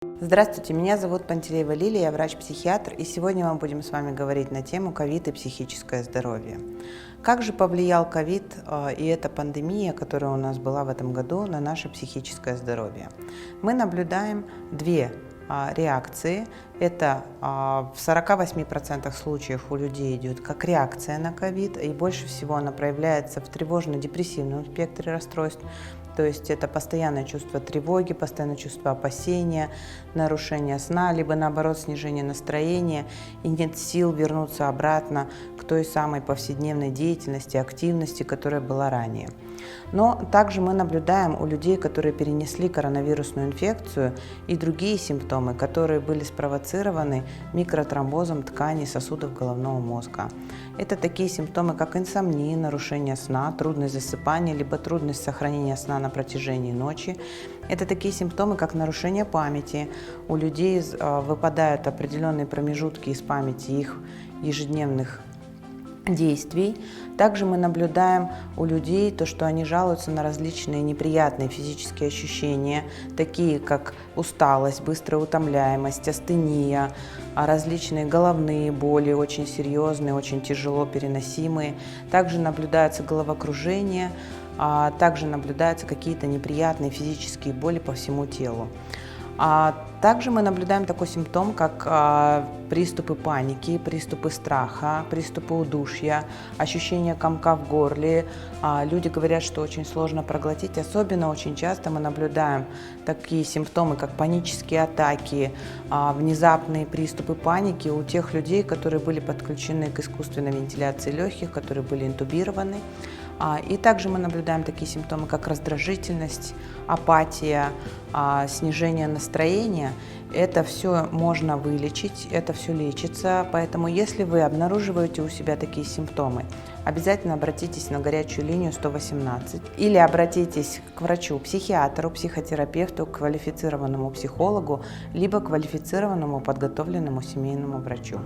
Здравствуйте, меня зовут Пантелеева Лилия, я врач-психиатр, и сегодня мы будем с вами говорить на тему ковид и психическое здоровье. Как же повлиял ковид и эта пандемия, которая у нас была в этом году, на наше психическое здоровье? Мы наблюдаем две реакции. Это в 48% случаев у людей идет как реакция на ковид, и больше всего она проявляется в тревожно-депрессивном спектре расстройств. То есть это постоянное чувство тревоги, постоянное чувство опасения, нарушение сна, либо наоборот снижение настроения, и нет сил вернуться обратно к той самой повседневной деятельности, активности, которая была ранее. Но также мы наблюдаем у людей, которые перенесли коронавирусную инфекцию, и другие симптомы, которые были спровоцированы микротромбозом тканей сосудов головного мозга. Это такие симптомы, как инсомния, нарушение сна, трудность засыпания, либо трудность сохранения сна на протяжении ночи. Это такие симптомы, как нарушение памяти. У людей выпадают определенные промежутки из памяти их ежедневных действий. Также мы наблюдаем у людей то, что они жалуются на различные неприятные физические ощущения, такие как усталость, быстрая утомляемость, астения, различные головные боли, очень серьезные, очень тяжело переносимые. Также наблюдается головокружение, также наблюдаются какие-то неприятные физические боли по всему телу. Также мы наблюдаем такой симптом, как приступы паники, приступы страха, приступы удушья, ощущение комка в горле. Люди говорят, что очень сложно проглотить. Особенно очень часто мы наблюдаем такие симптомы, как панические атаки, внезапные приступы паники у тех людей, которые были подключены к искусственной вентиляции легких, которые были интубированы. И также мы наблюдаем такие симптомы, как раздражительность, апатия, снижение настроения. Это все можно вылечить, это все лечится, поэтому если вы обнаруживаете у себя такие симптомы, обязательно обратитесь на горячую линию 118 или обратитесь к врачу-психиатру, психотерапевту, к квалифицированному психологу, либо квалифицированному подготовленному семейному врачу.